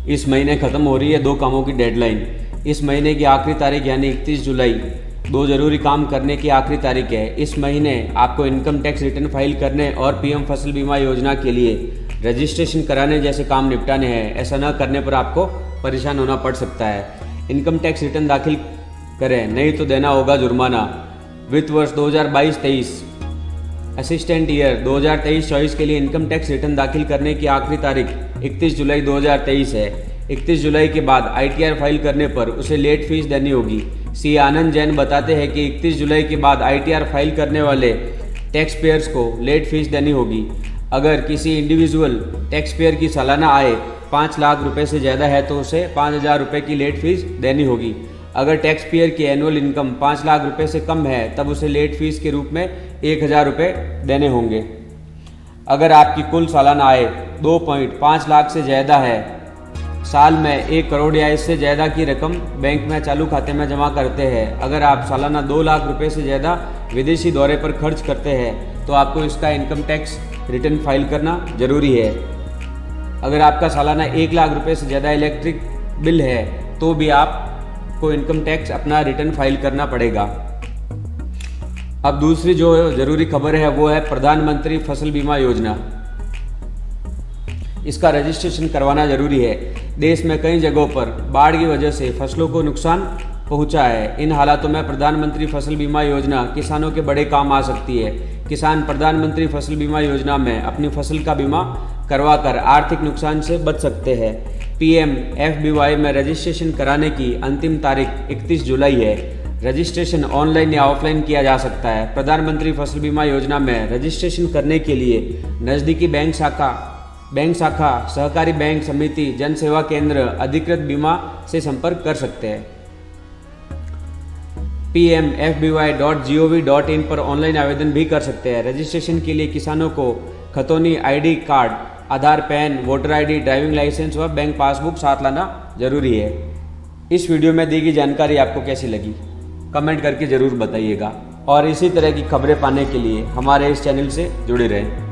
इस महीने ख़त्म हो रही है 2 कामों की डेडलाइन। इस महीने की आखिरी तारीख यानी 31 जुलाई 2 ज़रूरी काम करने की आखिरी तारीख है। इस महीने आपको इनकम टैक्स रिटर्न फाइल करने और पीएम फसल बीमा योजना के लिए रजिस्ट्रेशन कराने जैसे काम निपटाने हैं। ऐसा न करने पर आपको परेशान होना पड़ सकता है। इनकम टैक्स रिटर्न दाखिल करें, नहीं तो देना होगा जुर्माना। वित्त वर्ष 2022-23 असिस्टेंट ईयर 2023-24 के लिए इनकम टैक्स रिटर्न दाखिल करने की आखिरी तारीख 31 जुलाई 2023 है। 31 जुलाई के बाद ITR फाइल करने पर उसे लेट फीस देनी होगी। सी आनंद जैन बताते हैं कि 31 जुलाई के बाद ITR फाइल करने वाले टैक्स पेयर्स को लेट फीस देनी होगी। अगर किसी इंडिविजुअल टैक्स पेयर की सालाना आय 5 लाख रुपए से ज़्यादा है तो उसे 5,000 रुपये की लेट फीस देनी होगी। अगर टैक्स पेयर की एनुअल इनकम 5 लाख रुपए से कम है तब उसे लेट फीस के रूप में 1,000 रुपये देने होंगे। अगर आपकी कुल सालाना आय 2.5 लाख से ज़्यादा है, साल में 1 करोड़ या इससे ज़्यादा की रकम बैंक में चालू खाते में जमा करते हैं, अगर आप सालाना 2 लाख रुपए से ज़्यादा विदेशी दौरे पर खर्च करते हैं तो आपको इसका इनकम टैक्स रिटर्न फाइल करना जरूरी है। अगर आपका सालाना 1 लाख रुपए से ज़्यादा इलेक्ट्रिक बिल है तो भी आपको इनकम टैक्स अपना रिटर्न फाइल करना पड़ेगा। अब दूसरी जो ज़रूरी खबर है वो है प्रधानमंत्री फसल बीमा योजना। इसका रजिस्ट्रेशन करवाना जरूरी है। देश में कई जगहों पर बाढ़ की वजह से फसलों को नुकसान पहुंचा है। इन हालातों में प्रधानमंत्री फसल बीमा योजना किसानों के बड़े काम आ सकती है। किसान प्रधानमंत्री फसल बीमा योजना में अपनी फसल का बीमा करवाकर आर्थिक नुकसान से बच सकते हैं। PMFBY में रजिस्ट्रेशन कराने की अंतिम तारीख 31 जुलाई है। रजिस्ट्रेशन ऑनलाइन या ऑफलाइन किया जा सकता है। प्रधानमंत्री फसल बीमा योजना में रजिस्ट्रेशन करने के लिए नज़दीकी बैंक शाखा, सहकारी बैंक समिति, जन सेवा केंद्र, अधिकृत बीमा से संपर्क कर सकते हैं। PMFBY.gov.in पर ऑनलाइन आवेदन भी कर सकते हैं। रजिस्ट्रेशन के लिए किसानों को खतौनी ID card, Aadhaar, PAN, voter ID, driving licence व बैंक पासबुक साथ लाना जरूरी है। इस वीडियो में दी गई जानकारी आपको कैसी लगी कमेंट करके ज़रूर बताइएगा और इसी तरह की खबरें पाने के लिए हमारे इस चैनल से जुड़े रहें।